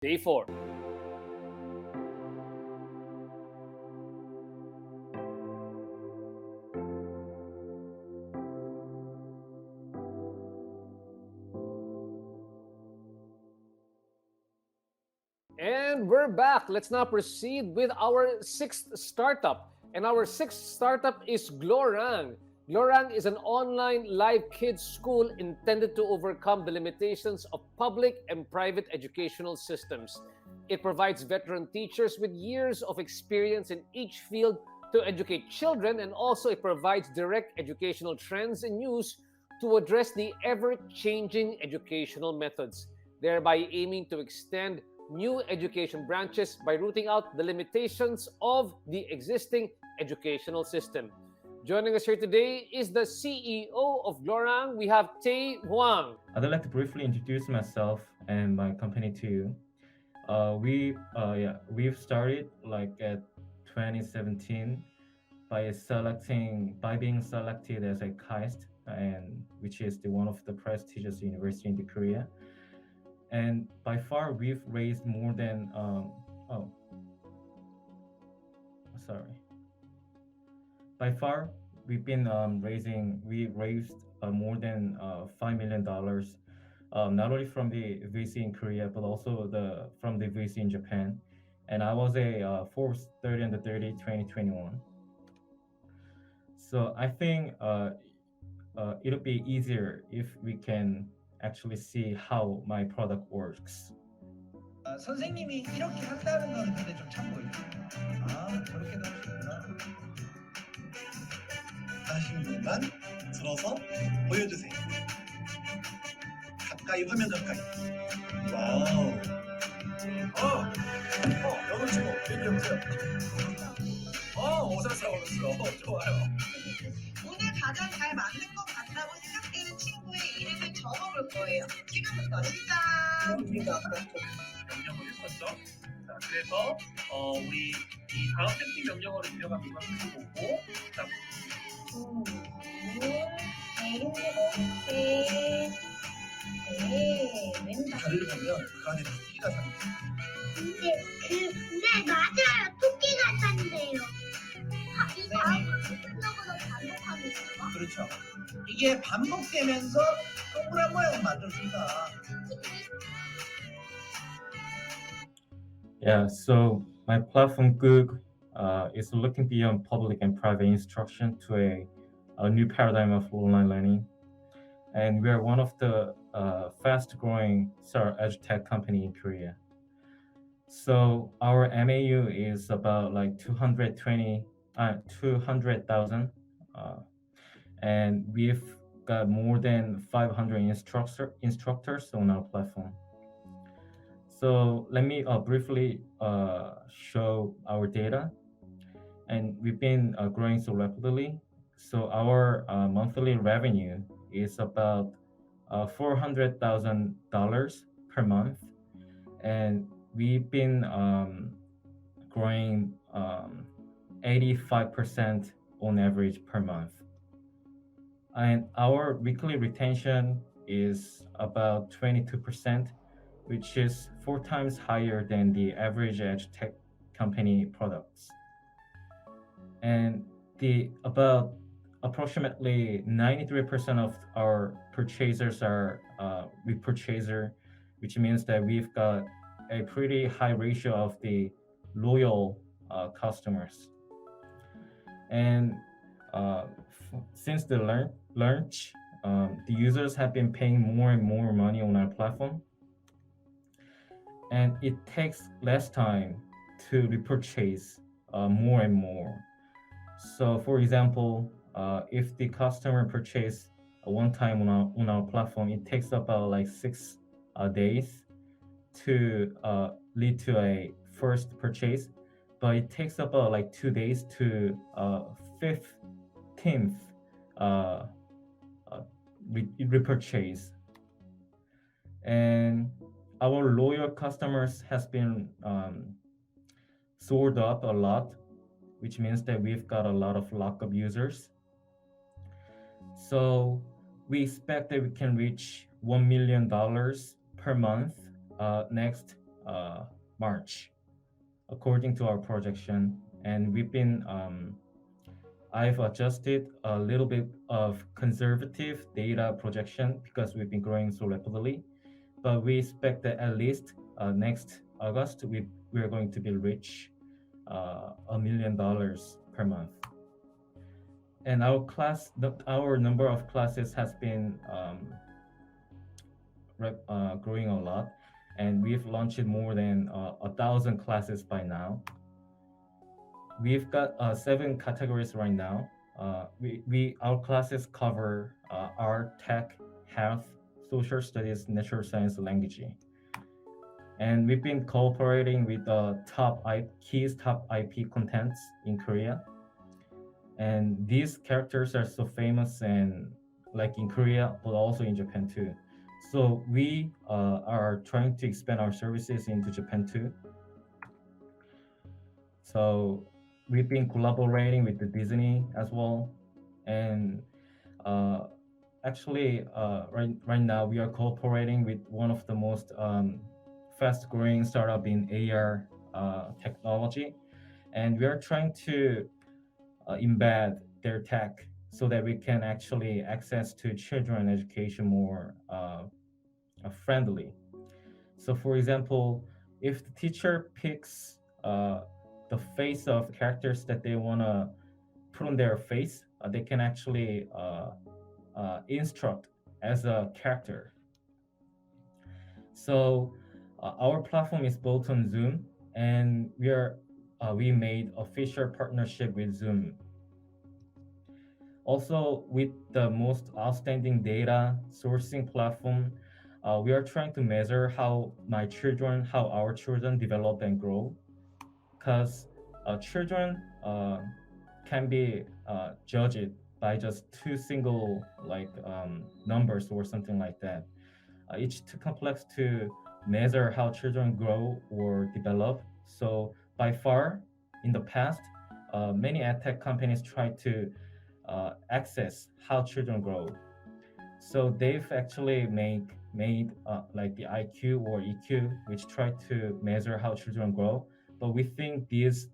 Day 4. And we're back. Let's now proceed with our sixth startup. And our sixth startup is Glorang. Glorang is an online live kids school intended to overcome the limitations of public and private educational systems. It provides veteran teachers with years of experience in each field to educate children, and also it provides direct educational trends and news to address the ever changing educational methods, thereby aiming to extend new education branches by rooting out the limitations of the existing educational system. Joining us here today is the CEO of Glorang. We have Tae Huang. I'd like to briefly introduce myself and my company to you. We've started like at 2017 by being selected as a KAIST, and which is the one of the prestigious university in the Korea. And by far we've raised more than sorry. By far we've been we raised more than $5 million, not only from the VC in Korea but also from the VC in Japan. And I was a Forbes 30 under 30 2021. So I think it'll be easier if we can actually see how my product works. 선생님이 이렇게 한다는 건 근데 좀 참고해요. 아, 저렇게도 할 수 있구나. 하시는 것만 들어서 보여주세요. 가까이, 화면 가까이. 와우. 여기 친구, 얘기 해보세요. 어설스러웠어. 좋아요. 오늘 가장 잘 맞는 것 같다고 생각되는 친구의 이름을 적어볼 거예요. 지금부터 시작. 우리가 아까 명령을 했었죠. 자, 그래서 우리 이 다음 템플 명령어를 입력하는 것을 보고, 다리를 보면 그 안에 토끼가 사는 거예요. 네, 맞아요. 토끼 같았는데요. 이 다음을 끝나고도 반복하는 건가? 그렇죠. 이게 반복되면서 동그란 모양을 만들어준다. Yeah, so my platform Goog is looking beyond public and private instruction to a new paradigm of online learning. And we are one of the fast growing edtech company in Korea. So our MAU is about like 200,000, and we've got more than 500 instructors on our platform. So let me briefly show our data. And we've been growing so rapidly. So our monthly revenue is about $400,000 per month. And we've been growing 85% on average per month. And our weekly retention is about 22%, which is 4 times higher than the average edge tech company products. And about approximately 93% of our purchasers are repeat purchaser, which means that we've got a pretty high ratio of the loyal customers. And since the launch, the users have been paying more and more money on our platform, and it takes less time to repurchase more and more. So for example, if the customer purchase one time on our platform, it takes about like 6 days to lead to a first purchase, but it takes about like 2 days to 15th repurchase. And our loyal customers has been soared up a lot, which means that we've got a lot of lockup users. So we expect that we can reach $1 million per month next March, according to our projection. And I've adjusted a little bit of conservative data projection because we've been growing so rapidly. But we expect that at least next August, we're going to be rich $1 million per month. And our number of classes has been growing a lot, and we've launched more than 1,000 classes by now. We've got 7 categories right now. Our classes cover art, tech, health, social studies, natural science, language. And we've been cooperating with the top IP contents in Korea. And these characters are so famous and like in Korea, but also in Japan too. So we are trying to expand our services into Japan too. So we've been collaborating with the Disney as well, and actually right now we are cooperating with one of the most fast-growing startup in AR technology, and we are trying to embed their tech so that we can actually access to children education more friendly. So for example, if the teacher picks the face of characters that they want to put on their face, they can actually instruct as a character. So our platform is built on Zoom, and we made official partnership with Zoom. Also, with the most outstanding data sourcing platform, we are trying to measure how our children develop and grow, because children can be judged by just 2 single numbers or something like that. It's too complex to measure how children grow or develop. So by far, in the past, many edtech companies try to access how children grow. So they've actually made like the IQ or EQ, which try to measure how children grow. But we think these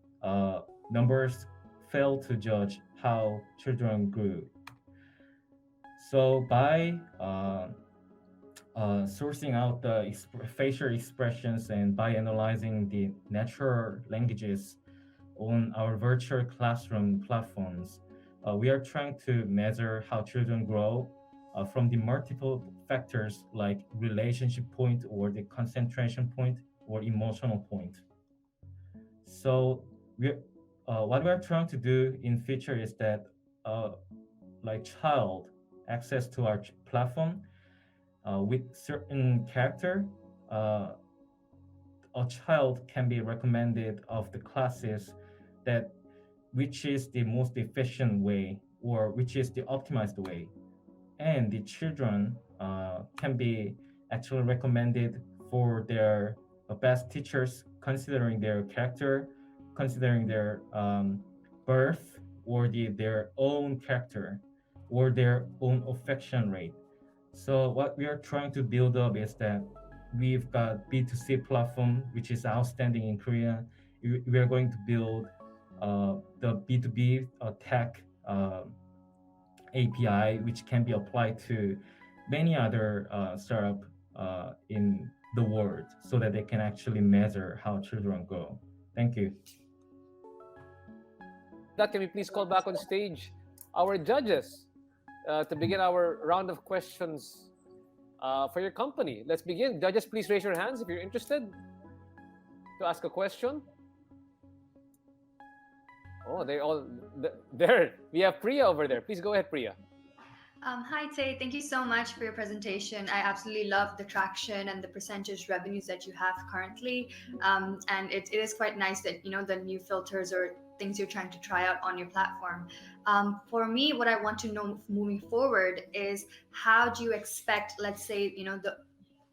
numbers fail to judge how children grew. So by sourcing out the facial expressions and by analyzing the natural languages on our virtual classroom platforms, we are trying to measure how children grow from the multiple factors like relationship point or the concentration point or emotional point. So what we are trying to do in future is that like child access to our platform with certain character, a child can be recommended of the classes that which is the most efficient way or which is the optimized way, and the children can be actually recommended for their best teachers considering their character, considering their birth or their own character or their own affection rate. So what we are trying to build up is that we've got B2C platform, which is outstanding in Korea. We are going to build the B2B tech API, which can be applied to many other startup in the world so that they can actually measure how children grow. Thank you. That can we please call back on stage our judges to begin our round of questions for your company. Let's begin. Judges, please raise your hands if you're interested to ask a question. Oh, they all there. We have Priya over there. Please go ahead, Priya. Hi, Tay. Thank you so much for your presentation. I absolutely love the traction and the percentage revenues that you have currently. And it is quite nice that, the new filters or things you're trying to try out on your platform. For me, what I want to know moving forward is how do you expect, let's say, the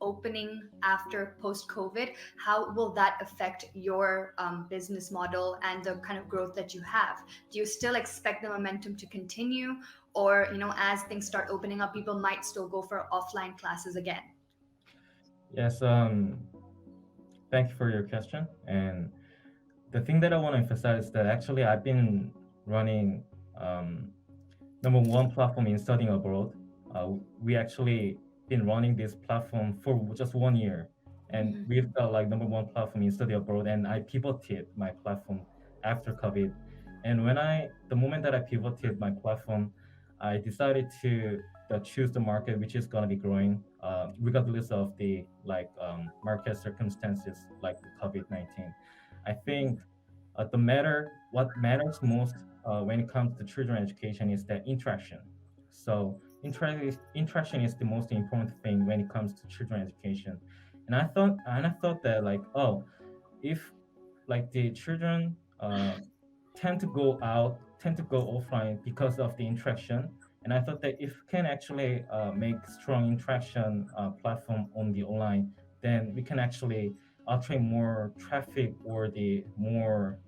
opening after post-COVID, how will that affect your business model and the kind of growth that you have? Do you still expect the momentum to continue? Or, as things start opening up, people might still go for offline classes again? Yes, thank you for your question. And the thing that I want to emphasize is that actually I've been running number one platform in studying abroad. We actually been running this platform for just 1 year, and we've got like number one platform in study abroad. And I pivoted my platform after COVID. And the moment that I pivoted my platform, I decided to choose the market which is gonna be growing, regardless of the market circumstances like the COVID-19. I think what matters most when it comes to children education is the interaction. So interaction is the most important thing when it comes to children education. And I thought that if like the children tend to go offline because of the interaction. And I thought that if we can actually make strong interaction platform on the online, then we can actually attract more traffic or the more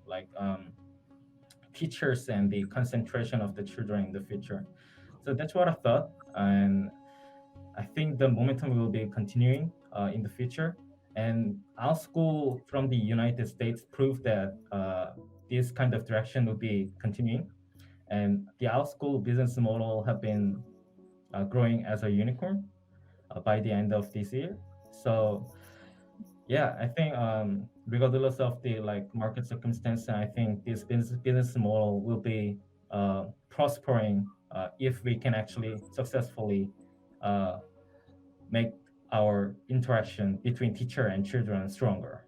teachers and the concentration of the children in the future. So that's what I thought, and I think the momentum will be continuing in the future. And our school from the United States proved that this kind of direction will be continuing. And the our school business model have been growing as a unicorn by the end of this year. So yeah, I think regardless of the market circumstance, I think this business model will be prospering if we can actually successfully make our interaction between teacher and children stronger.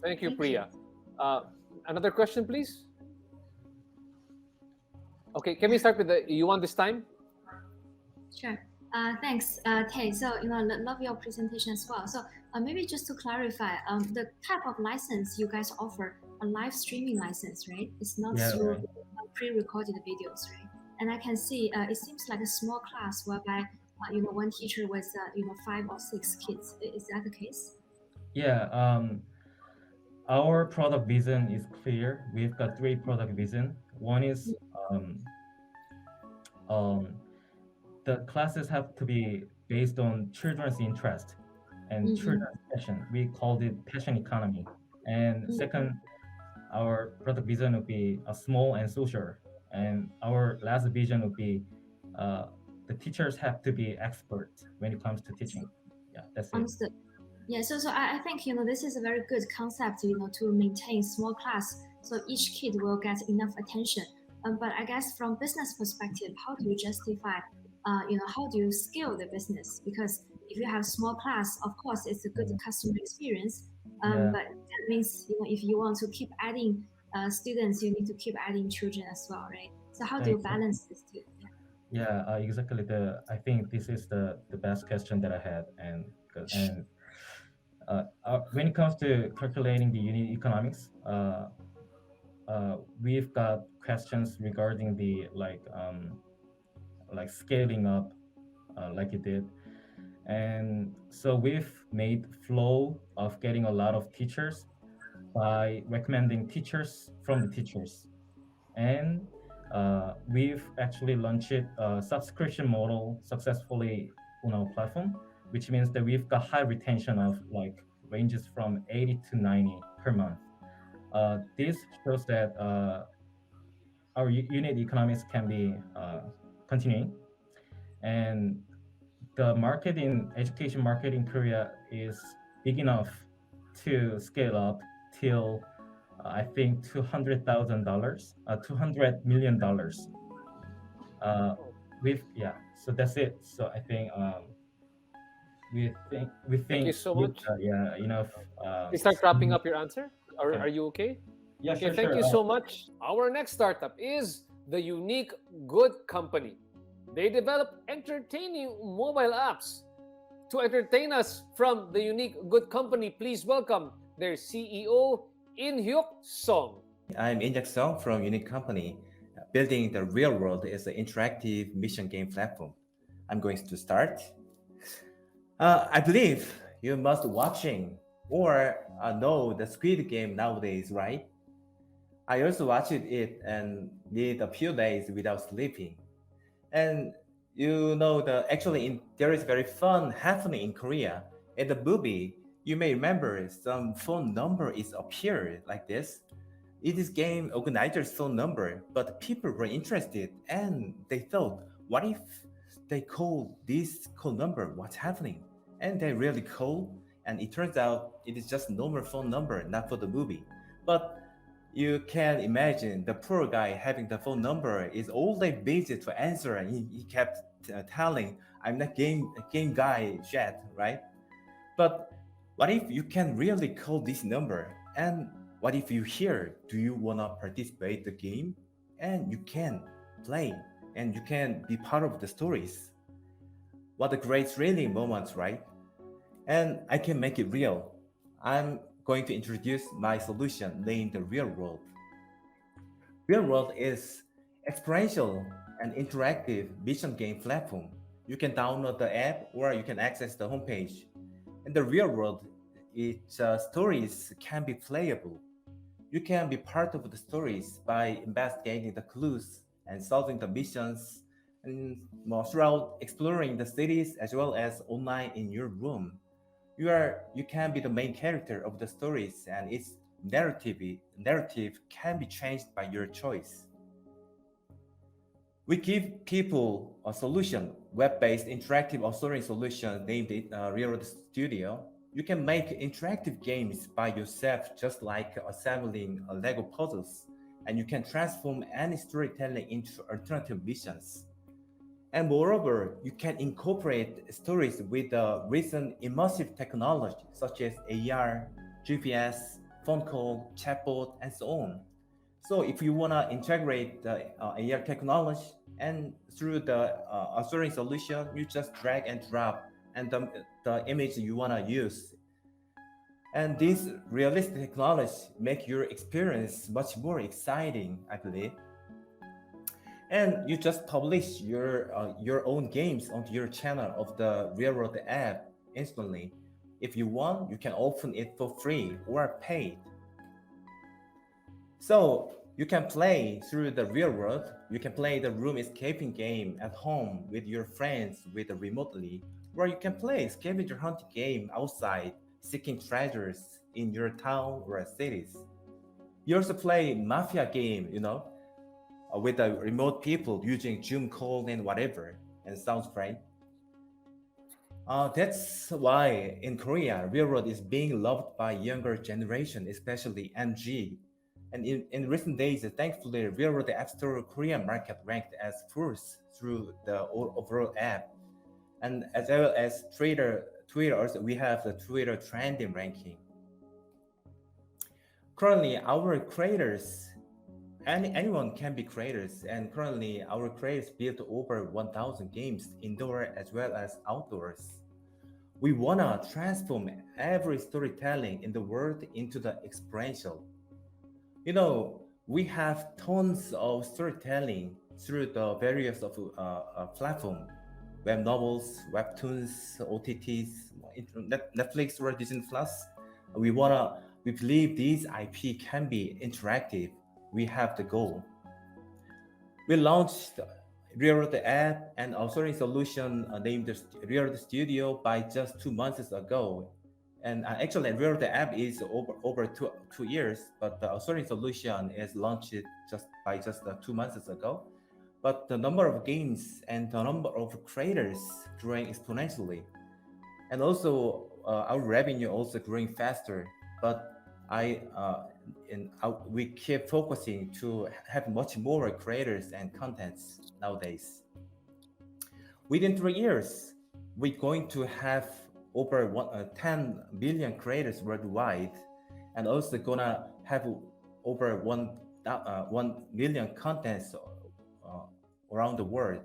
Thank you, Thank Priya. Another question, please. Okay, can we start with the Yuan this time? Sure. Thanks, Tay. So, love your presentation as well. So, maybe just to clarify, the type of license you guys offer, a live streaming license, right? It's not Yeah, through right. pre-recorded videos, right? And I can see it seems like a small class whereby, one teacher with, 5 or 6 kids. Is that the case? Yeah, our product vision is clear. We've got 3 product vision. One is um, the classes have to be based on children's interest and children's passion. We called it passion economy. And second, our product vision would be a small and social. And our last vision would be the teachers have to be experts when it comes to teaching. Yeah, that's it. Understood. Yeah, so I think this is a very good concept to maintain small class so each kid will get enough attention. But I guess from business perspective, how do you justify how do you scale the business? Because if you have small class, of course it's a good customer experience. Yeah. But that means if you want to keep adding students, you need to keep adding children as well, right? So how do you Exactly. balance this two? Yeah, exactly. I think this is the best question that I had, and when it comes to calculating the unit economics, we've got questions regarding the scaling up, like you did, and so we've made flow of getting a lot of teachers by recommending teachers from the teachers, and we've actually launched a subscription model successfully on our platform, which means that we've got high retention of ranges from 80 to 90 per month. This shows that our unit economics can be continuing, and the market in education market in Korea is big enough to scale up till I think $200,000, $200 million. So that's it. So I think we think Thank you so we've much. got, enough. Please start wrapping up your answer. Okay. Are you okay? Yeah, Okay, sure, thank sure. you so much. Our next startup is the Unique Good Company. They develop entertaining mobile apps. To entertain us from the Unique Good Company, please welcome their CEO, In Hyuk Song. I'm Injak Song from Unique Company. Building the real world is an interactive mission game platform. I'm going to start. I believe you must watching or know the Squid Game nowadays, right? I also watched it and need a few days without sleeping. And there is very fun happening in Korea. In the movie, you may remember some phone number is appeared like this. It is game organizer's phone number, but people were interested and they thought, what if they call this call number? What's happening? And they really call, and it turns out it is just normal phone number, not for the movie. But you can imagine the poor guy having the phone number is all day busy to answer, and he kept telling, "I'm not game guy yet, right?" But what if you can really call this number? And what if you hear, do you wanna participate the game? And you can play and you can be part of the stories. What a great thrilling moments, right? And I can make it real. I'm going to introduce my solution named the Real World. Real World is experiential and interactive vision game platform. You can download the app or you can access the homepage. In the real world, its stories can be playable. You can be part of the stories by investigating the clues and solving the missions and throughout exploring the cities as well as online in your room. You can be the main character of the stories and its narrative can be changed by your choice. We give people a solution, web-based interactive authoring solution named it Real World Studio. You can make interactive games by yourself, just like assembling Lego puzzles, and you can transform any storytelling into alternative visions. And moreover, you can incorporate stories with recent immersive technology such as AR, GPS, phone call, chatbot, and so on. So if you want to integrate the AR technology and through the authoring solution, you just drag and drop and the image you want to use. And this realistic technology make your experience much more exciting, I believe. And you just publish your own games onto your channel of the real world app instantly. If you want, you can open it for free or paid. So you can play through the real world. You can play the room escaping game at home with your friends with remotely, or you can play scavenger hunting game outside, seeking treasures in your town or cities. You also play mafia game, with the remote people using Zoom call and whatever, and sounds great. That's why in Korea, real world is being loved by younger generation, especially MG. And in recent days, thankfully, real world App Store Korean market ranked as first through the overall app, and as well as Twitter also we have the Twitter trending ranking. Currently, our creators, anyone can be creators, and currently our creators built over 1,000 games indoor as well as outdoors. We wanna transform every storytelling in the world into the experiential. We have tons of storytelling through the various of platform, web novels, webtoons, OTTs, Netflix or Disney Plus. We believe these IP can be interactive. We have the goal. We launched Real World app and authoring solution named the Real World Studio by just 2 months ago. And actually, Real World app is over 2 years, but the authoring solution is launched just 2 months ago. But the number of games and the number of creators growing exponentially, and also our revenue also growing faster. But we keep focusing to have much more creators and contents nowadays. Within 3 years, we're going to have over 10 billion creators worldwide, and also gonna have over 1 million contents around the world.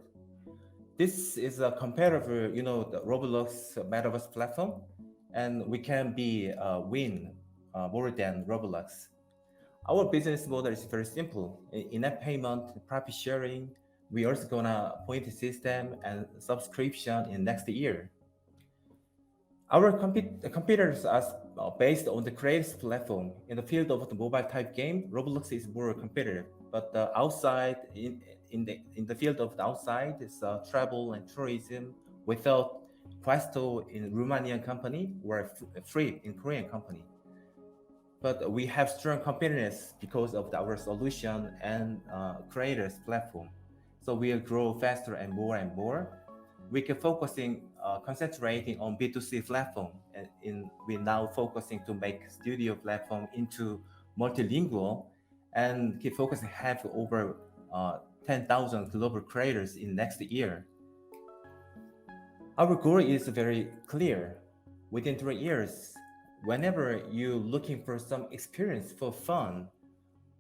This is a comparative, the Roblox metaverse platform, and we can be win more than Roblox. Our business model is very simple. In-app payment, profit sharing. We also gonna point system and subscription in next year. Our competitors are based on the creators platform. In the field of the mobile type game, Roblox is more competitive. But outside, in the field of the outside, is travel and tourism without KTO in Romanian company or Free in Korean company. But we have strong competitiveness because of our solution and creators platform. So we'll grow faster and more and more. We can concentrating on B2C platform, and we're now focusing to make studio platform into multilingual, and keep focusing have over 10,000 global creators in next year. Our goal is very clear. Within 3 years, whenever you're looking for some experience for fun,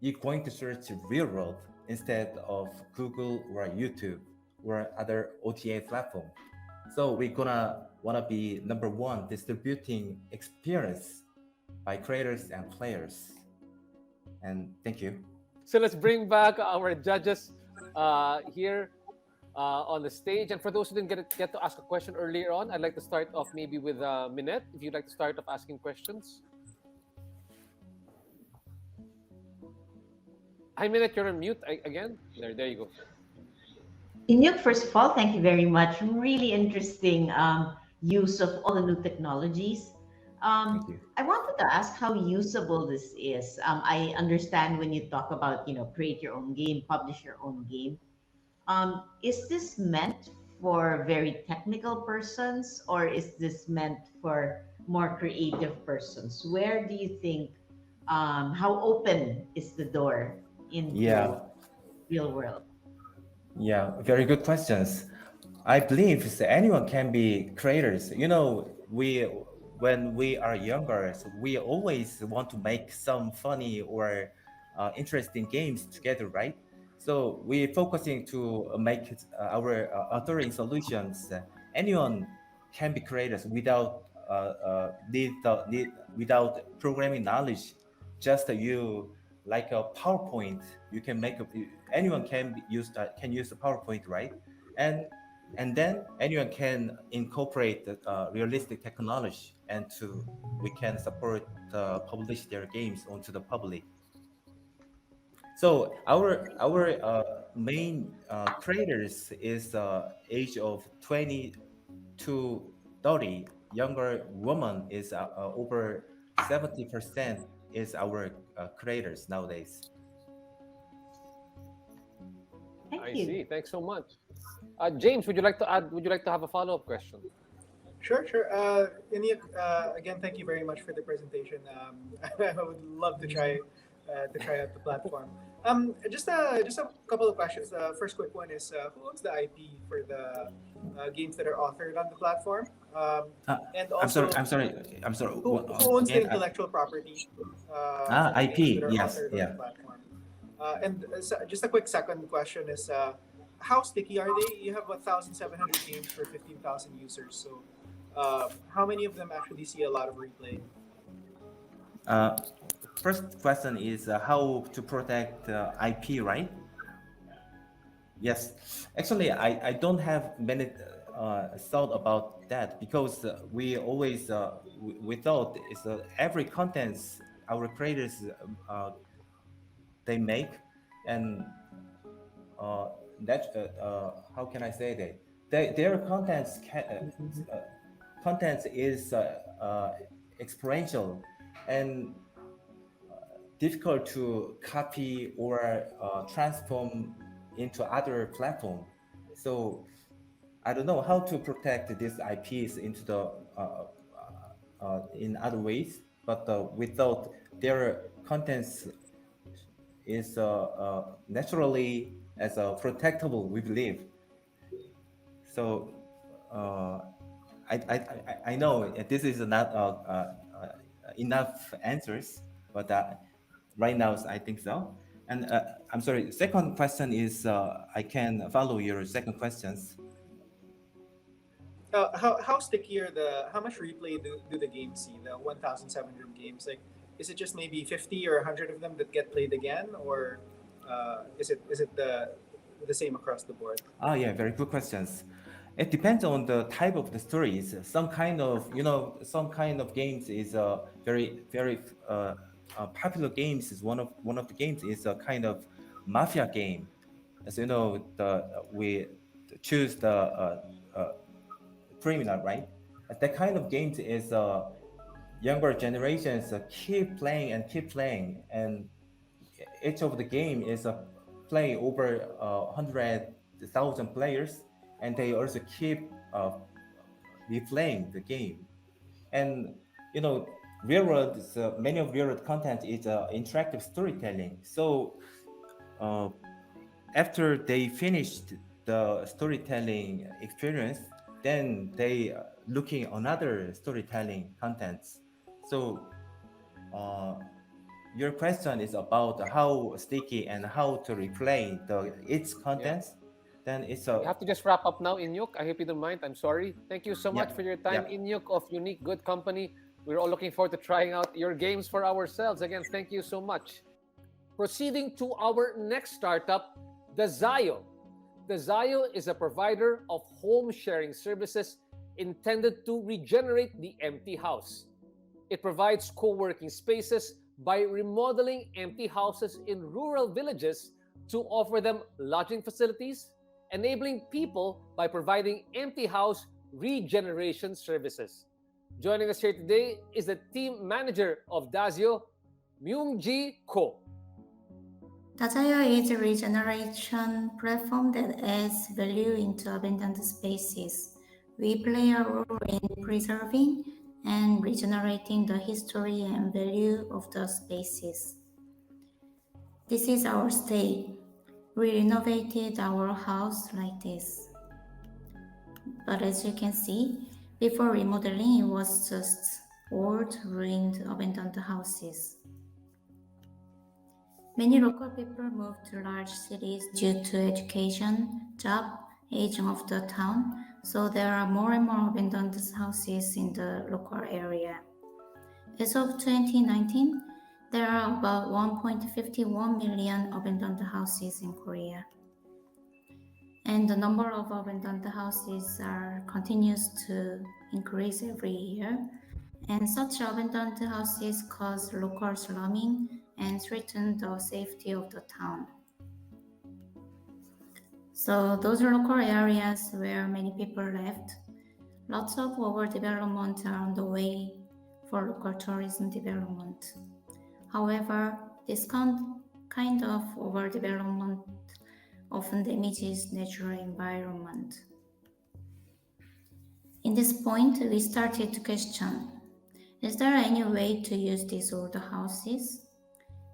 you're going to search real world instead of Google or YouTube or other OTA platform. So we're gonna wanna be number one distributing experience by creators and players. And thank you. So let's bring back our judges here on the stage. And for those who didn't get to ask a question earlier on, I'd like to start off maybe with Minette, if you'd like to start off asking questions. Hi, Minette, you're on mute again. There you go. Inyuk, first of all, thank you very much. Really interesting use of all the new technologies. Thank you. I wanted to ask how usable this is. I understand when you talk about, create your own game, publish your own game. Is this meant for very technical persons, or is this meant for more creative persons? Where do you think, how open is the door into real world? Yeah, very good questions. I believe anyone can be creators. When we are younger, so we always want to make some funny or interesting games together, right? So we're focusing to make our authoring solutions. Anyone can be creators without without programming knowledge. Just you like a PowerPoint, you can make anyone can use the PowerPoint, right? And then anyone can incorporate realistic technology, and we can support publish their games onto the public. So our main creators is age of 20 to 30. Younger woman is over 70% is our creators nowadays. I see. Thanks so much. James, would you like to add? Would you like to have a follow-up question? Sure. Inyuk, again, thank you very much for the presentation. I would love to try out the platform. Just a couple of questions. First quick one is, who owns the IP for the games that are authored on the platform? And also, I'm sorry. Who owns the intellectual property? For the IP. games that are Yes. authored Yeah. on the platform? Just a quick second question is, how sticky are they? You have 1,700 games for 15,000 users. So, how many of them actually see a lot of replay? First question is how to protect IP, right? Yes. Actually, I don't have many thought about that, because we always we thought is every contents our creators they make, and that how can I say that their contents is experiential and difficult to copy or transform into other platform. So I don't know how to protect these IPs into the in other ways, but without their contents is naturally as protectable, we believe. So I know this is not enough answers, but right now I think so. And I'm sorry. Second question is I can follow your second questions. How sticky are how much replay do the games see? The 1,700 games, like, is it just maybe 50 or 100 of them that get played again, or is it the same across the board? Yeah, very good questions. It depends on the type of the stories. Some kind of games is very popular games. Is one of the games is a kind of mafia game. As you know, we choose criminal, right? That kind of games is younger generations keep playing and keep playing, and each of the game is play over 100,000 players, and they also keep replaying the game. And you know, real world many of real world content is interactive storytelling. So after they finished the storytelling experience, then they looking another storytelling contents. So your question is about how sticky and how to replay its contents. Then it's We have to just wrap up now, Inyuk. I hope you don't mind. I'm sorry. Thank you so Yeah, much for your time, yeah. Inyuk of Unique Good Company. We're all looking forward to trying out your games for ourselves. Again, thank you so much. Proceeding to our next startup, the Zayo. The Zayo is a provider of home sharing services intended to regenerate the empty house. It provides co-working spaces by remodeling empty houses in rural villages to offer them lodging facilities, enabling people by providing empty house regeneration services. Joining us here today is the team manager of Dazio, Myung-ji Ko. Dazio is a regeneration platform that adds value into abandoned spaces. We play a role in preserving and regenerating the history and value of the spaces. This is our stay. We renovated our house like this. But as you can see, before remodeling, it was just old, ruined, abandoned houses. Many local people moved to large cities due to education, job, aging of the town, so there are more and more abandoned houses in the local area. As of 2019, there are about 1.51 million abandoned houses in Korea. And the number of abandoned houses continues to increase every year. And such abandoned houses cause local sluming and threaten the safety of the town. So those are local areas where many people left. Lots of overdevelopment are on the way for local tourism development. However, this kind of overdevelopment often damages natural environment. In this point, we started to question, is there any way to use these old houses?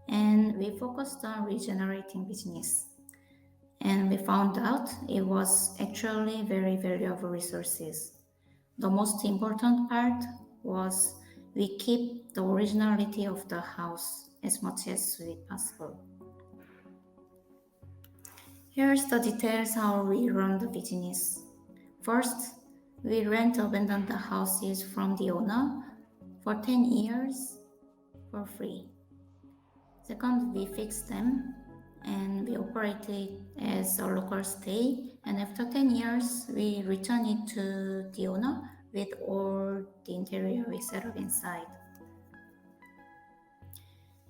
And we focused on regenerating business. And we found out it was actually very valuable resources. The most important part was we keep the originality of the house as much as possible. Here's the details how we run the business. First, we rent abandoned houses from the owner for 10 years for free. Second, we fix them and we operate it as a local stay, and after 10 years, we return it to the owner with all the interior we set up inside.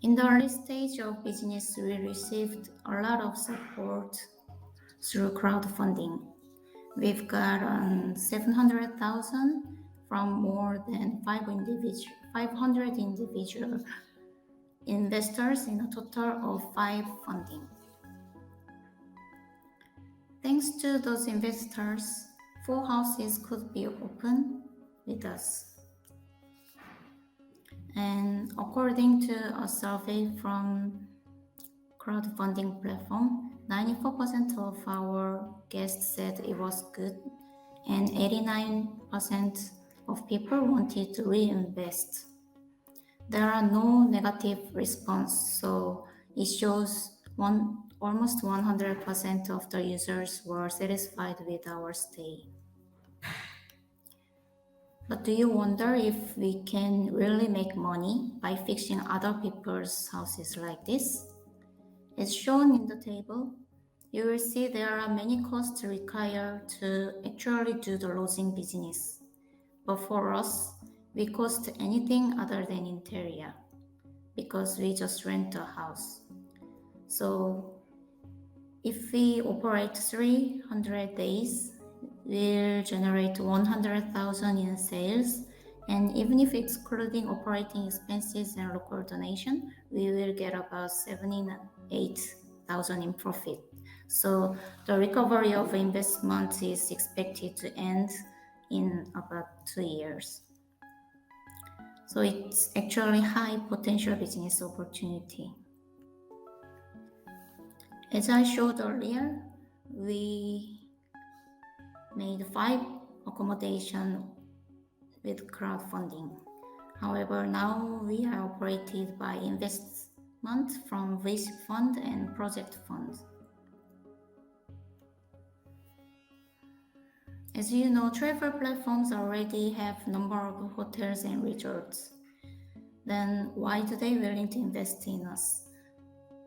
In the early stage of business, we received a lot of support through crowdfunding. We've got 700,000 from more than 500 individual investors in a total of 5 funding. Thanks to those investors, 4 houses could be opened with us. And according to a survey from crowdfunding platform, 94% of our guests said it was good, and 89% of people wanted to reinvest. There are no negative response, so it shows almost 100% of the users were satisfied with our stay. But do you wonder if we can really make money by fixing other people's houses like this? As shown in the table, you will see there are many costs required to actually do the lodging business. But for us, we cost anything other than interior because we just rent a house. So if we operate 300 days, will generate 100,000 in sales, and even if excluding operating expenses and local donation, we will get about 78,000 in profit. So the recovery of investment is expected to end in about 2 years. So it's actually high potential business opportunity. As I showed earlier, we made 5 accommodation with crowdfunding. However, now we are operated by investment from VC fund and project fund. As you know, travel platforms already have number of hotels and resorts. Then why do they willing to invest in us?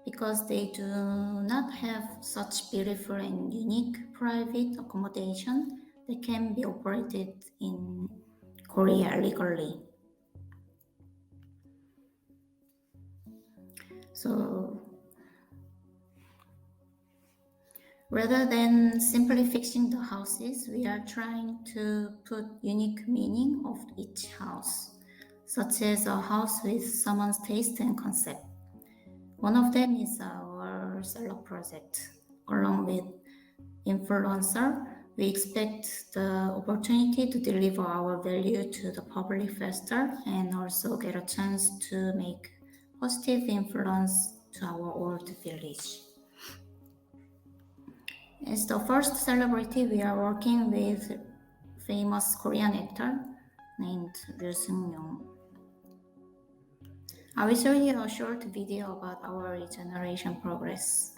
Because they do not have such beautiful and unique private accommodation that can be operated in Korea legally. So rather than simply fixing the houses, we are trying to put unique meaning of each house, such as a house with someone's taste and concept. One of them is our seller project. Along with influencer, we expect the opportunity to deliver our value to the public faster and also get a chance to make positive influence to our old village. As the first celebrity, we are working with famous Korean actor named Ryu Seung-young. I will show you a short video about our regeneration progress.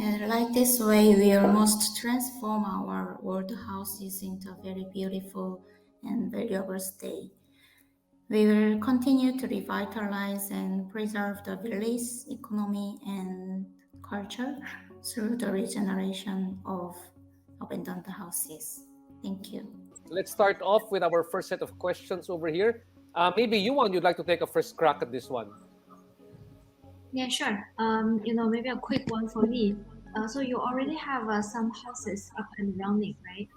And like this way, we almost transform our old houses into a very beautiful and valuable state. We will continue to revitalize and preserve the village economy and culture through the regeneration of abandoned houses. Thank you. Let's start off with our first set of questions over here. Maybe you'd like to take a first crack at this one. Yeah, sure. Maybe a quick one for me. So you already have some houses up and running, right?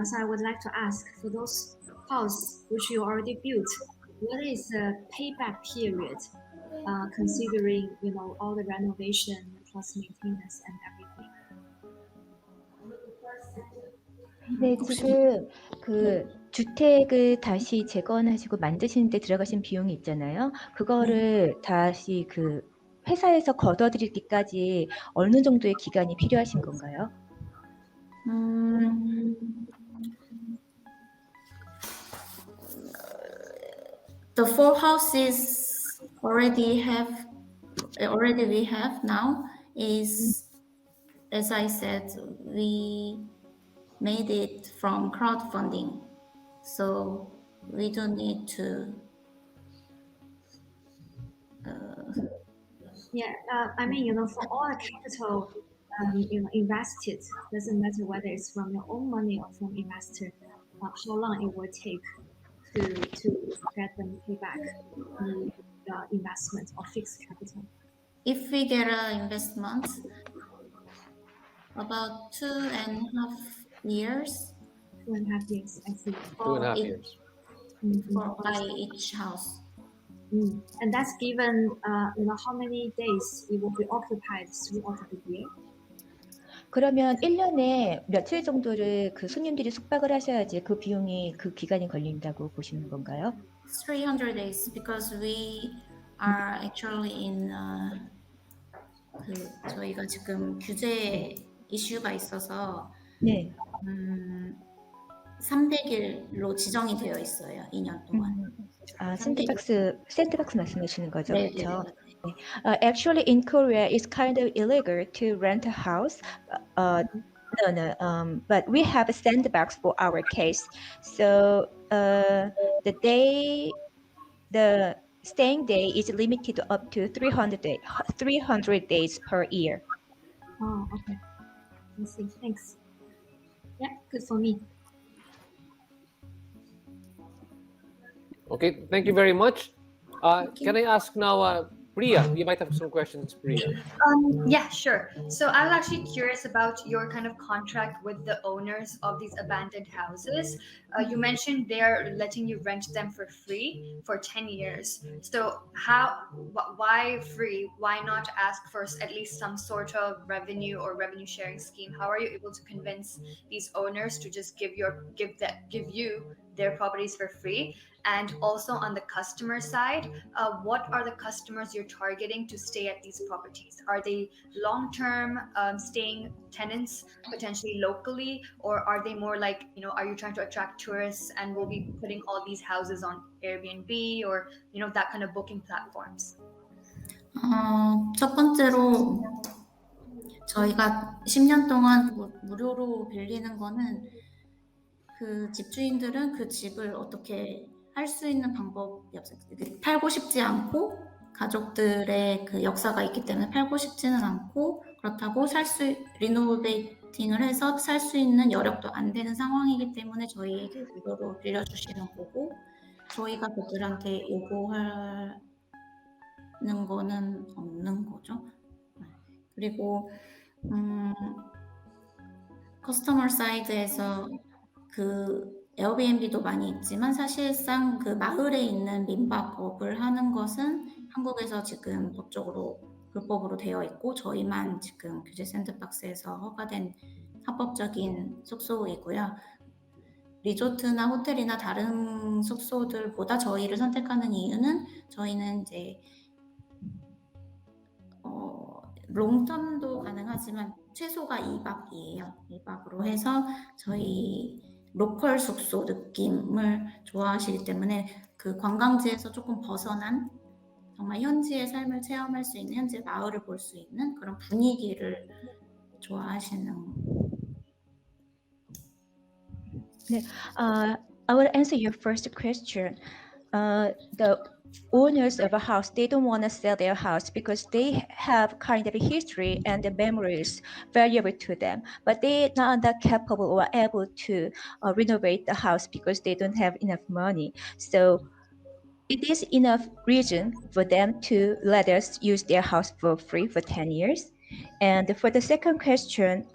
So I would like to ask, for those houses which you already built, what is the payback period, considering all the renovation plus maintenance and everything? 네, 지금 그 주택을 다시 재건하시고 만드시는 데 들어가신 비용이 있잖아요. 그거를 다시 그 회사에서 걷어들이기까지 어느 정도의 기간이 필요하신 건가요? The 4 houses we have now is, as I said, we made it from crowdfunding, so we don't need to. For all the capital, invested, doesn't matter whether it's from your own money or from investor, how long it will take to get them pay back the investment or fixed capital. If we get an investment, about 2.5 years. 2.5 years, I see. 2.5 years. For by each house. And that's given, how many days it will be occupied throughout the year? 그러면 1년에 며칠 정도를 그 손님들이 숙박을 하셔야지 그 비용이 그 기간이 걸린다고 보시는 건가요? 300 days because we are actually in 저희가 지금 규제 이슈가 있어서 네. 300일로 지정이 되어 있어요. 2년 동안. 샌드박스 말씀하시는 거죠, 네, 그렇죠? 네. Actually, in Korea, it's kind of illegal to rent a house. No. But we have a sandbox for our case. So the staying day is limited up to 300 days per year. Oh, okay. I see. Thanks. Yeah, good for me. Okay, thank you very much. Can I ask now, Priya? You might have some questions, Priya. Yeah, sure. So I was actually curious about your kind of contract with the owners of these abandoned houses. You mentioned they're letting you rent them for free for 10 years. So why free? Why not ask for at least some sort of revenue or revenue sharing scheme? How are you able to convince these owners to just give you their properties for free? And also on the customer side, what are the customers you're targeting to stay at these properties? Are they long-term staying tenants, potentially locally, or are they more like, are you trying to attract tourists and will be putting all these houses on Airbnb or, that kind of booking platforms? 첫 번째로 저희가 10년 동안 무료로 빌리는 거는 그 집주인들은 그 집을 어떻게 할 수 있는 방법이 없어요. 팔고 싶지 않고 가족들의 그 역사가 있기 때문에 팔고 싶지는 않고 그렇다고 리노베이팅을 해서 살 수 있는 여력도 안 되는 상황이기 때문에 저희에게 무료로 빌려주시는 거고 저희가 그들한테 요구하는 거는 없는 거죠. 그리고 커스터머 사이드에서 그 에어비앤비도 많이 있지만 사실상 그 마을에 있는 민박업을 하는 것은 한국에서 지금 불법으로 되어 있고 저희만 지금 규제 샌드박스에서 허가된 합법적인 숙소이고요. 리조트나 호텔이나 다른 숙소들보다 저희를 선택하는 이유는 저희는 이제 롱텀도 가능하지만 최소가 2박이에요. 2박으로 해서 저희 로컬 숙소 느낌을 좋아하시기 때문에 그 관광지에서 조금 벗어난 정말 현지의 삶을 체험할 수 있는 현지 마을을 볼 수 있는 그런 분위기를 좋아하시는. 네, I will answer your first question. The owners of a house, they don't want to sell their house because they have kind of a history and the memories valuable to them, but they are not capable or able to renovate the house because they don't have enough money. So it is enough reason for them to let us use their house for free for 10 years. And for the second question,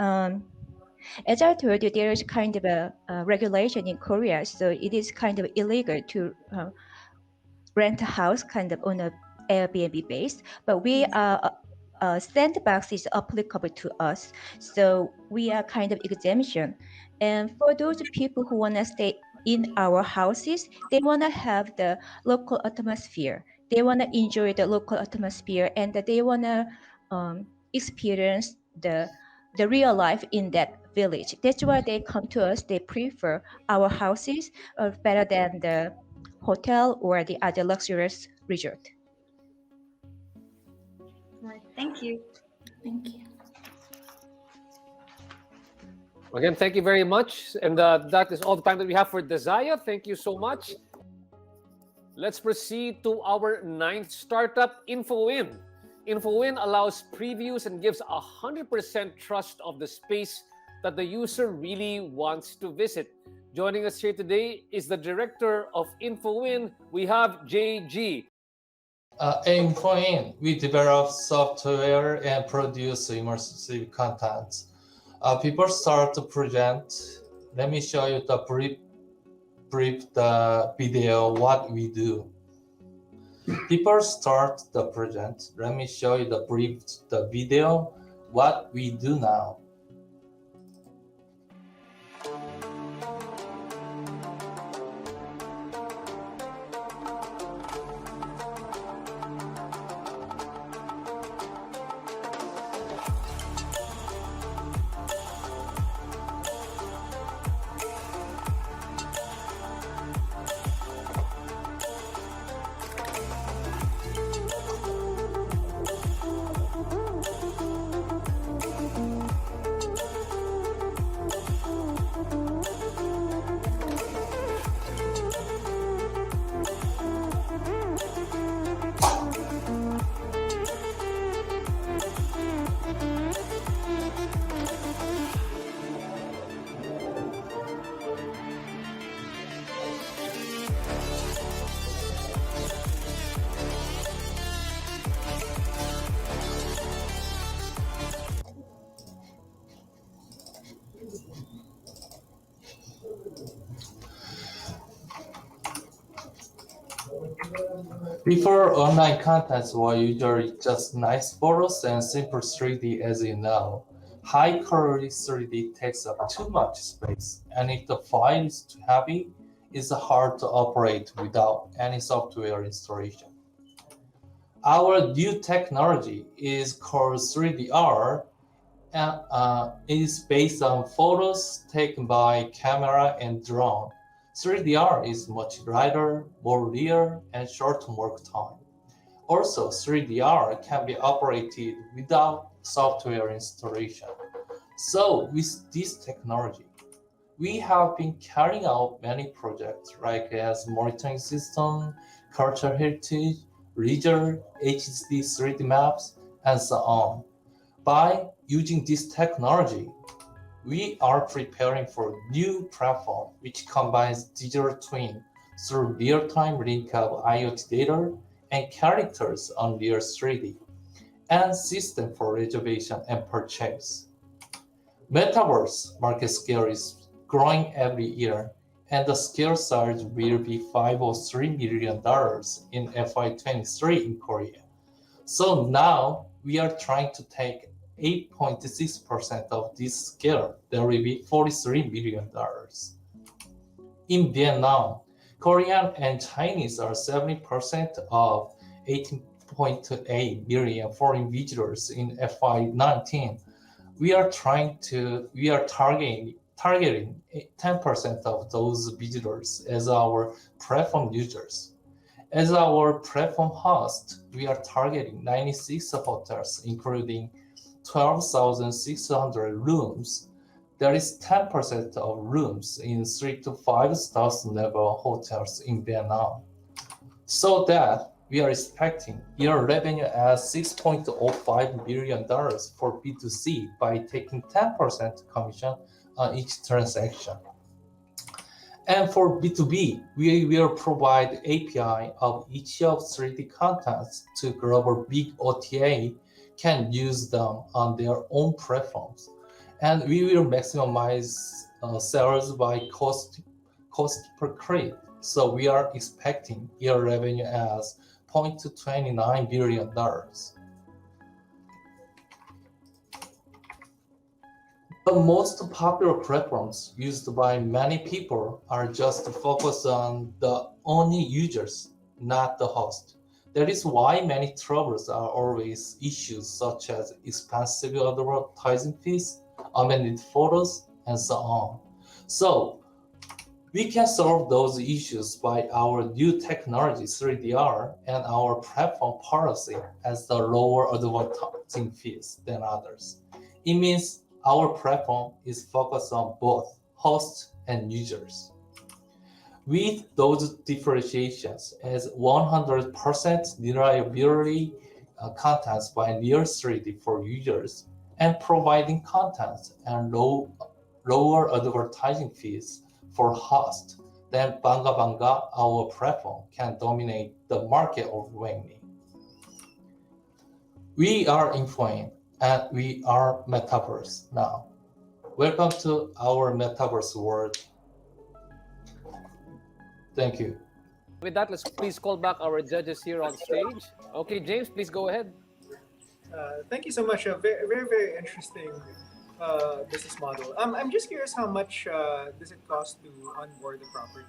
as I told you, there is kind of a regulation in Korea, so it is kind of illegal to rent a house kind of on a Airbnb base, but we are sandbox is applicable to us, so we are kind of exemption. And for those people who want to stay in our houses, they want to have the local atmosphere. They want to enjoy the local atmosphere, and they want to experience the real life in that village. That's why they come to us. They prefer our houses better than the hotel or the other luxurious resort. Right. Thank you. Thank you. Again, thank you very much. And that is all the time that we have for Desaya. Thank you so much. Let's proceed to our 9th startup, InfoWin. InfoWin allows previews and gives 100% trust of the space that the user really wants to visit. Joining us here today is the director of InfoWin. We have JG. At InfoWin, we develop software and produce immersive content. People start to present. Let me show you the brief the video what we do. People start the present. Let me show you the brief the video what we do now. Before, online contents were usually just nice photos and simple 3D as you know. High quality 3D takes up too much space, and if the file is too heavy, it's hard to operate without any software installation. Our new technology is called 3DR, and is based on photos taken by camera and drone. 3DR is much lighter, more real, and short work time. Also, 3DR can be operated without software installation. So, with this technology, we have been carrying out many projects like as monitoring system, cultural heritage, region, HD 3D maps, and so on. By using this technology, we are preparing for a new platform which combines digital twin through real-time link of IoT data and characters on real 3D, and system for reservation and purchase. Metaverse market scale is growing every year, and the scale size will be $503 million in FY23 in Korea. So now we are trying to take 8.6% of this scale. There will be $43 million. In Vietnam, Korean and Chinese are 70% of 18.8 million foreign visitors in FY19. We are targeting 10% of those visitors as our platform users. As our platform host, we are targeting 96 hotels, including 12,600 rooms. There is 10% of rooms in 3 to 5 stars level hotels in Vietnam. So that we are expecting year revenue as $6.05 billion for B2C by taking 10% commission on each transaction. And for B2B, we will provide API of each of 3D contents to global big OTA can use them on their own platforms. And we will maximize sales by cost per click. So we are expecting year revenue as $0.29 billion. The most popular platforms used by many people are just focused on the only users, not the host. That is why many troubles are always issues such as expensive advertising fees, amended photos, and so on. So we can solve those issues by our new technology 3DR and our platform policy as the lower advertising fees than others. It means our platform is focused on both hosts and users. With those differentiations as 100% reliability contents by near 3D for users and providing content and lower advertising fees for hosts, then Bangga Bangga, our platform, can dominate the market of Wangmi. We are Infoin and we are Metaverse now. Welcome to our Metaverse world. Thank you. With that, let's please call back our judges here on stage. Okay, James, please go ahead. Thank you so much. A very, very, very interesting business model. I'm just curious, how much does it cost to onboard the property?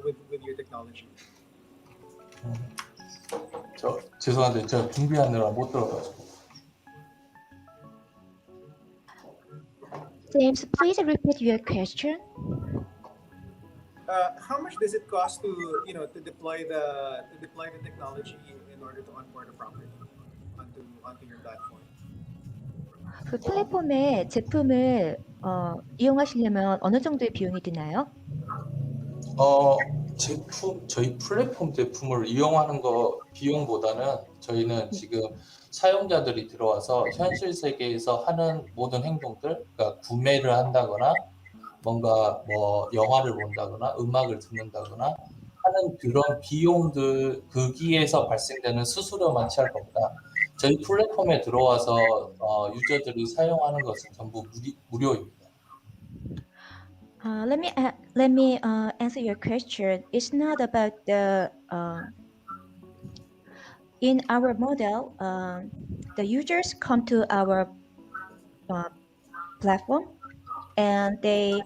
With your technology. 죄송한데 제가 준비하느라 못 들어가지고. James, please repeat your question. How much does it cost to deploy the technology in order to onboard a property onto your platform? 그 플랫폼의 제품을 이용하시려면 어느 정도의 비용이 드나요? 저희 플랫폼 제품을 이용하는 거 비용보다는 저희는 지금 사용자들이 들어와서 현실 세계에서 하는 모든 행동들, 그러니까 구매를 한다거나 뭔가 뭐 영화를 본다거나 음악을 듣는다거나 하는 그런 비용들, 거기에서 발생되는 수수료만 취할 겁니다. 저희 플랫폼에 들어와서 유저들이 사용하는 것은 전부 무료입니다. let me answer your question. It's not about the in our model. The users come to our platform and they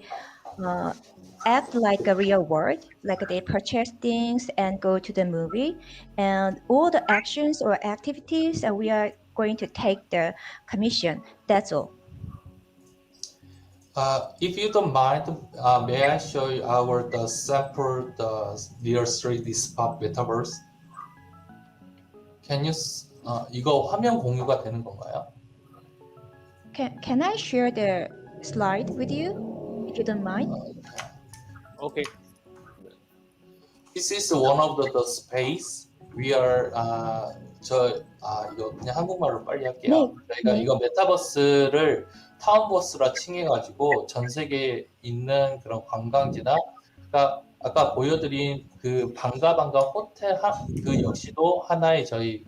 act like a real world, like they purchase things and go to the movie, and all the actions or activities we are going to take the commission. That's all. If you don't mind, may I show you our the sample the near 3D spot metaverse? Can you 이거 화면 공유가 되는 건가요? Can I share the slide with you, if you don't mind? Okay. This is one of the space. We are 이거 그냥 한국말로 빨리 할게요. 저희가 이거 메타버스를 타운버스라 칭해가지고 전 세계에 있는 그런 관광지나, 그러니까 아까 보여드린 그 방가방가 호텔 그 역시도 하나의 저희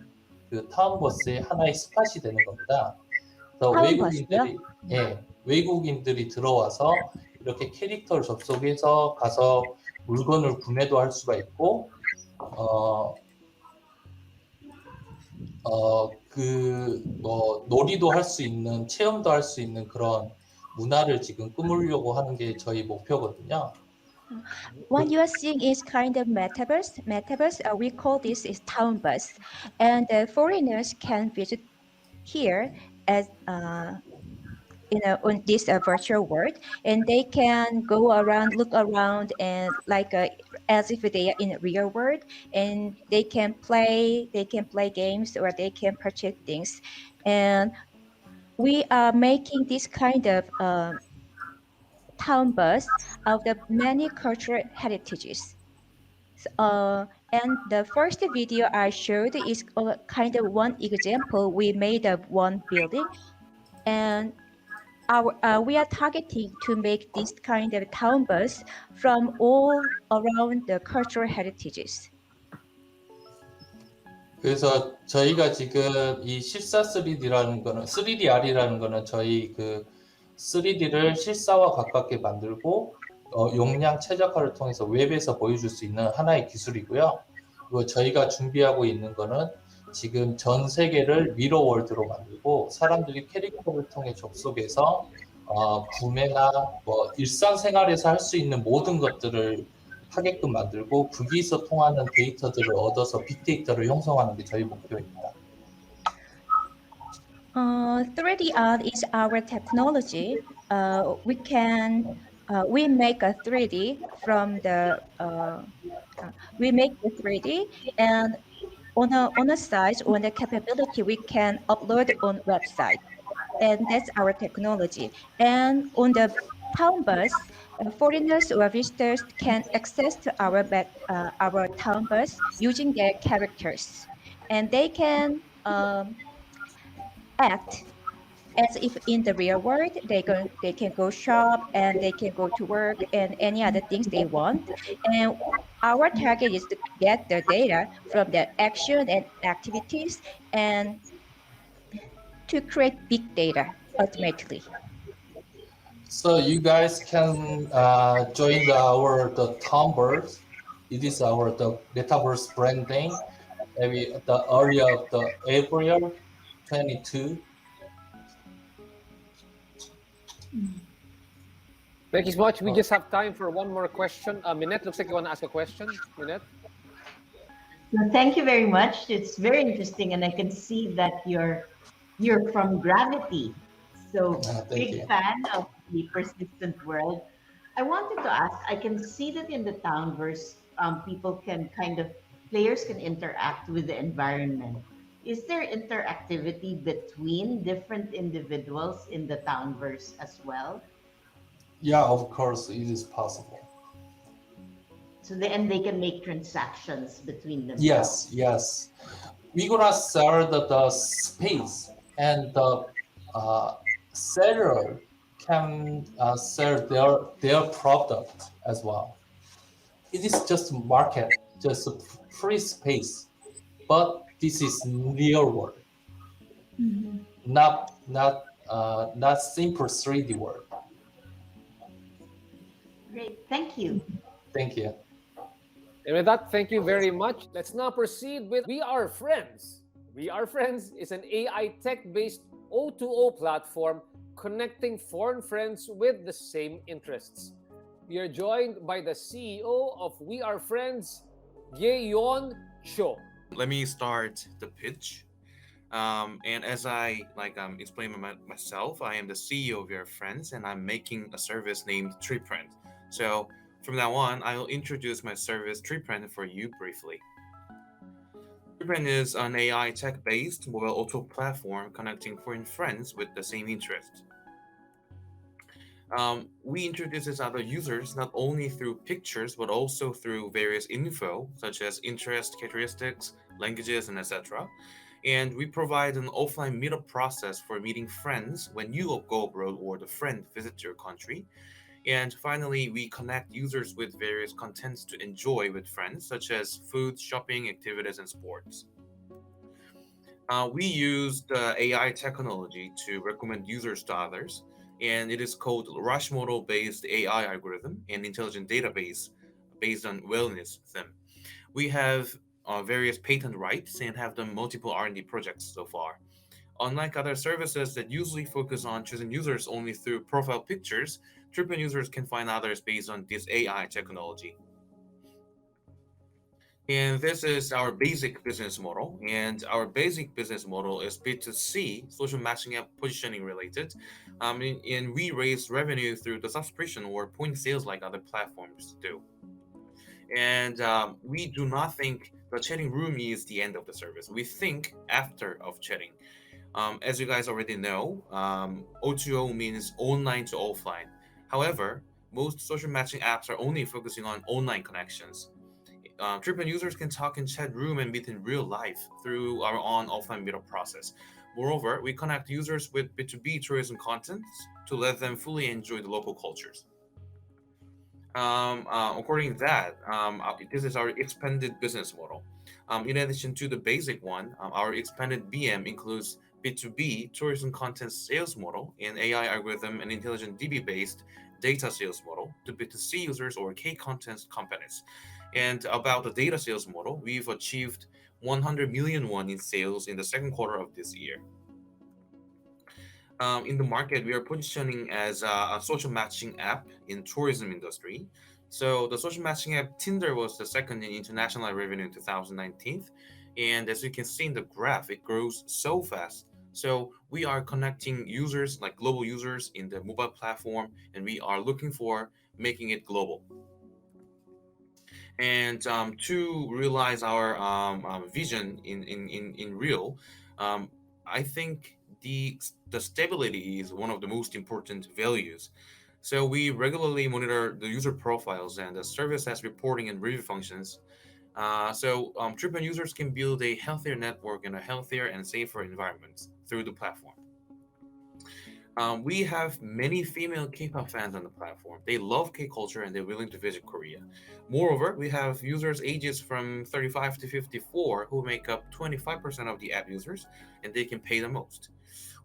그 타운버스의 하나의 스팟이 되는 겁니다. 그래서 외국인들이 들어와서 이렇게 캐릭터를 접속해서 가서 물건을 구매도 할 수가 있고, 놀이도 할 수 있는, 체험도 할 수 있는 그런 문화를 지금 꾸미려고 하는 게 저희 목표거든요. What you are seeing is kind of metaverse. We call this is town bus, and foreigners can visit here as on this virtual world, and they can go around, look around, and like as if they are in a real world, and they can play games or they can purchase things, and we are making this kind of town bus of the many cultural heritages. And the first video I showed is kind of one example. We made of one building, and we are targeting to make this kind of town bus from all around the cultural heritages. 그래서 저희가 지금 이 실사 3D라는 거는 3DR이라는 거는 저희 그 3D를 실사와 가깝게 만들고 용량 최적화를 통해서 웹에서 보여줄 수 있는 하나의 기술이고요. 그리고 저희가 준비하고 있는 거는 지금 전 세계를 미러월드로 만들고 사람들이 캐릭터를 통해 접속해서 구매나 뭐 일상생활에서 할 수 있는 모든 것들을 하게끔 만들고 거기서 통하는 데이터들을 얻어서 빅데이터를 형성하는 게 저희 목표입니다. 3D art is our technology. We make a 3D from the we make the 3D, and on a size, on the capability, we can upload on website, and that's our technology. And on the town bus, foreigners or visitors can access to our town bus using their characters, and they can act as if in the real world. They can go shop and they can go to work and any other things they want. And our target is to get the data from their action and activities and to create big data ultimately. So you guys can join the Tumblr. It is the metaverse branding. Maybe the early of the April 22. Thank you so much. We just have time for one more question. Minette, looks like you want to ask a question. Minette? Well, thank you very much. It's very interesting, and I can see that you're from Gravity. So big fan of the persistent world. I wanted to ask, I can see that in the Townverse, players can interact with the environment. Is there interactivity between different individuals in the Townverse as well? Yeah, of course, it is possible. So they can make transactions between them. Yes. We're gonna sell the space, and the seller can sell their product as well. It is just market, just free space, but this is real world, not simple 3D world. Great. Thank you. Thank you. And with that, thank you very much. Let's now proceed with We Are Friends. We Are Friends is an AI tech-based O2O platform connecting foreign friends with the same interests. We are joined by the CEO of We Are Friends, Yeon Cho. Let me start the pitch. And as I explain myself, I am the CEO of Your Friends, and I'm making a service named TreePrint. So from now on, I'll introduce my service TreePrint for you briefly. TreePrint is an AI tech-based mobile auto platform connecting foreign friends with the same interests. We introduce other users not only through pictures but also through various info such as interest characteristics, languages, and etc. And we provide an offline meetup process for meeting friends when you go abroad or the friend visits your country. And finally, we connect users with various contents to enjoy with friends such as food, shopping, activities, and sports. We use the AI technology to recommend users to others, and it is called Rush model-based AI algorithm and intelligent database based on wellness theme. We have various patent rights and have done multiple R&D projects so far. Unlike other services that usually focus on choosing users only through profile pictures, TreePrint users can find others based on this AI technology. And this is our basic business model. And our basic business model is B2C, social matching app positioning related. And we raise revenue through the subscription or point sales like other platforms do. And we do not think the chatting room is the end of the service. We think after of chatting. As you guys already know, O2O means online to offline. However, most social matching apps are only focusing on online connections. TreePrint users can talk in chat room and meet in real life through our own offline meetup process. Moreover, we connect users with B2B tourism contents to let them fully enjoy the local cultures. According to that, this is our expanded business model. In addition to the basic one, our expanded BM includes B2B tourism content sales model and AI algorithm and intelligent DB-based data sales model to B2C users or K-content companies. And about the data sales model, we've achieved 100 million won in sales in the second quarter of this year. In the market, we are positioning as a social matching app in tourism industry. So the social matching app Tinder was the second in international revenue in 2019. And as you can see in the graph, it grows so fast. So we are connecting users like global users in the mobile platform, and we are looking for making it global. And to realize our vision in real, I think the stability is one of the most important values. So we regularly monitor the user profiles, and the service has reporting and review functions. So TreePrint users can build a healthier network in a healthier and safer environment through the platform. We have many female K-pop fans on the platform. They love K-culture and they're willing to visit Korea. Moreover, we have users ages from 35 to 54 who make up 25% of the app users, and they can pay the most.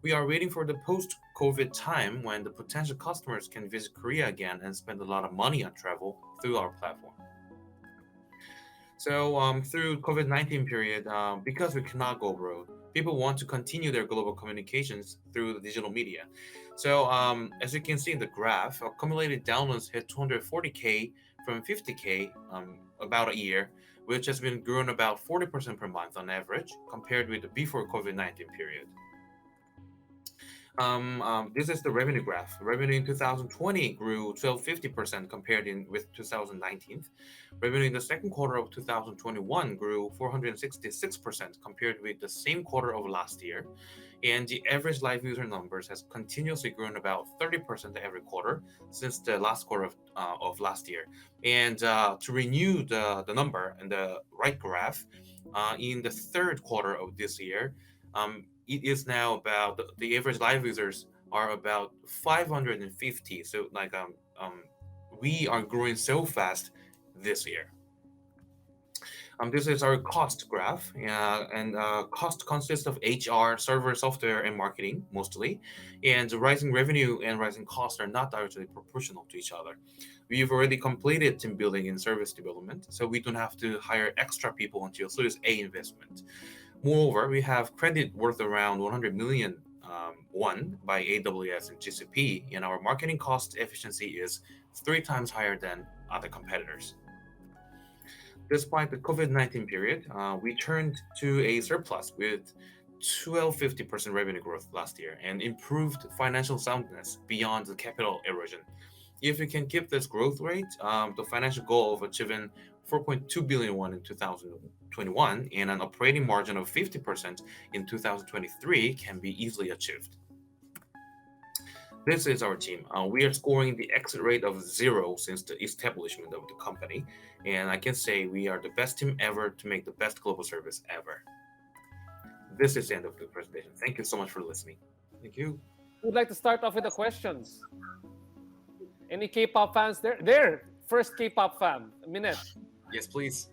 We are waiting for the post-COVID time when the potential customers can visit Korea again and spend a lot of money on travel through our platform. So through COVID-19 period, because we cannot go abroad, people want to continue their global communications through the digital media. So as you can see in the graph, accumulated downloads hit 240K from 50K about a year, which has been grown about 40% per month on average compared with the before COVID-19 period. This is the revenue graph. Revenue in 2020 grew 1250% compared with 2019. Revenue in the second quarter of 2021 grew 466% compared with the same quarter of last year. And the average live user numbers has continuously grown about 30% every quarter since the last quarter of last year. And to renew the number and the right graph, in the third quarter of this year, it is now about the average live users are about 550. So we are growing so fast this year. This is our cost graph, and cost consists of HR, server, software, and marketing mostly. And rising revenue and rising costs are not directly proportional to each other. We've already completed team building and service development, so we don't have to hire extra people until Series A investment. Moreover, we have credit worth around 100 million won by AWS and GCP, and our marketing cost efficiency is 3 times higher than other competitors. Despite the COVID-19 period, we turned to a surplus with 1250% revenue growth last year and improved financial soundness beyond the capital erosion. If we can keep this growth rate, the financial goal of achieving 4.2 billion won in 2021 and an operating margin of 50% in 2023 can be easily achieved. This is our team. We are scoring the exit rate of 0 since the establishment of the company, and I can say we are the best team ever to make the best global service ever. This is the end of the presentation. Thank you so much for listening. Thank you. Who would like to start off with the questions? Any K-pop fans there? There, first K-pop fan, Minette. Yes, please.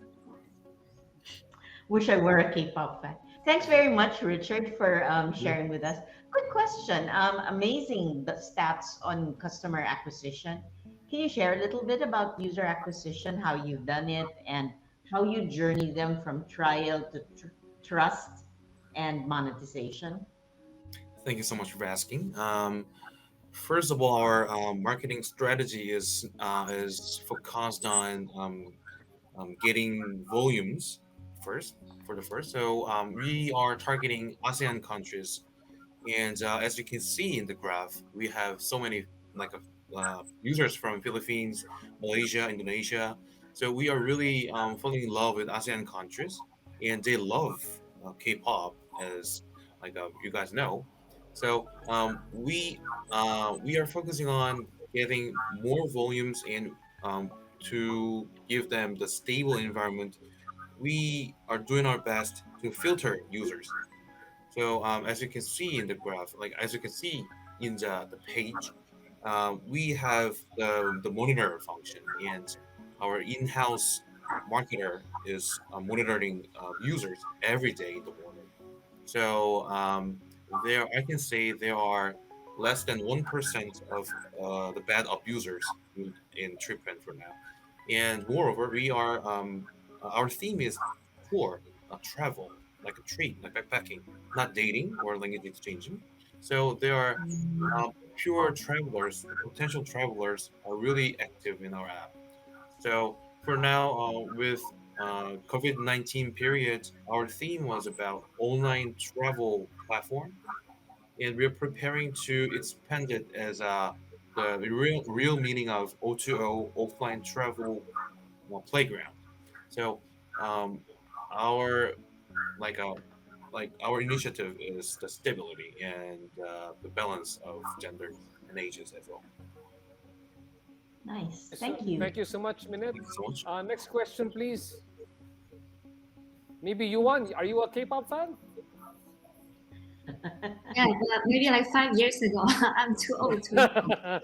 Wish I were a K-pop fan. Thanks very much, Richard, for sharing with us. Good question. Amazing the stats on customer acquisition. Can you share a little bit about user acquisition, how you've done it, and how you journey them from trial to trust and monetization? Thank you so much for asking. First of all, our marketing strategy is focused on getting volumes first. So we are targeting ASEAN countries, and as you can see in the graph, we have so many users from Philippines, Malaysia, Indonesia. So we are really falling in love with ASEAN countries, and they love K-pop, as you guys know. So we are focusing on getting more volumes and to give them the stable environment. We are doing our best to filter users. So as you can see in the graph, as you can see in the page, we have the monitor function, and our in-house marketer is monitoring users every day in the morning. So I can say there are less than 1% of the bad abusers in treatment for now. And moreover, our theme is tour, travel, like a treat, like backpacking, not dating or language exchanging. So there are pure travelers, potential travelers are really active in our app. So for now, with COVID-19 period, our theme was about online travel platform, and we're preparing to expand it as the real meaning of O2O, offline travel playground. So our like uh, our initiative is the stability and the balance of genders and ages as well. Nice. Thank you. Thank you so much, Minette. Thank you so much. Next question, please. Maybe Yuan, are you a K-pop fan? Yeah, but maybe like 5 years ago. I'm too old to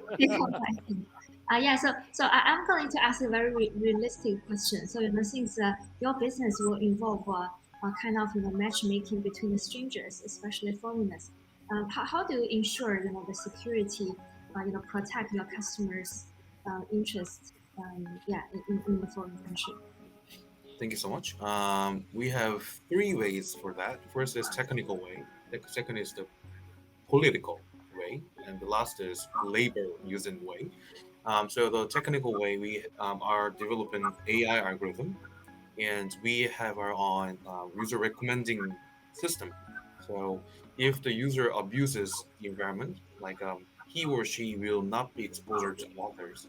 yeah, so I'm going to ask a very realistic question. So, since your business will involve kind of matchmaking between the strangers, especially foreigners, how do you ensure the security, protect your customers' interest, in the foreign country? Thank you so much. We have 3 ways for that. First is technical way. The second is the political way, and the last is labor using way. So the technical way, we are developing AI algorithm, and we have our own user recommending system. So if the user abuses the environment, he or she will not be exposed to others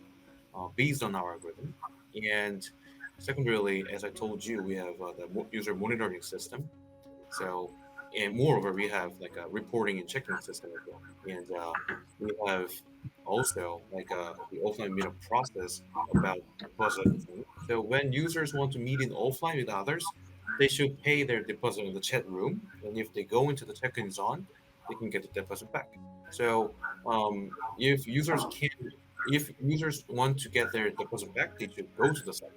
based on our algorithm. And secondarily, as I told you, we have the user monitoring system. So, and moreover, we have a reporting and checking system as well. And we have also the offline meetup process about deposit. So when users want to meet in offline with others, they should pay their deposit in the chat room. And if they go into the check-in zone, they can get the deposit back. So if users want to get their deposit back, they should go to the site.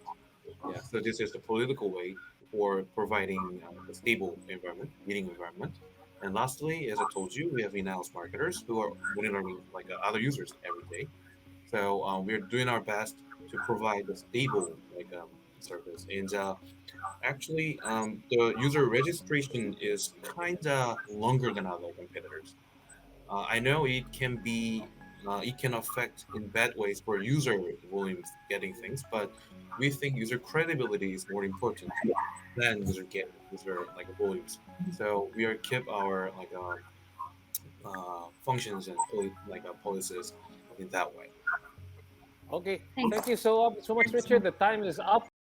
Yeah. So this is the political way for providing a stable environment, meeting environment. And lastly, as I told you, we have in-house marketers who are monitoring like other users every day. So we're doing our best to provide a stable service. And actually, the user registration is kind of longer than other competitors. I know it can affect in bad ways for user volumes getting things, but we think user credibility is more important than user like volumes. So we are keep our functions and policies in that way. Okay. Thank Thank you so much, Richard. The time is up.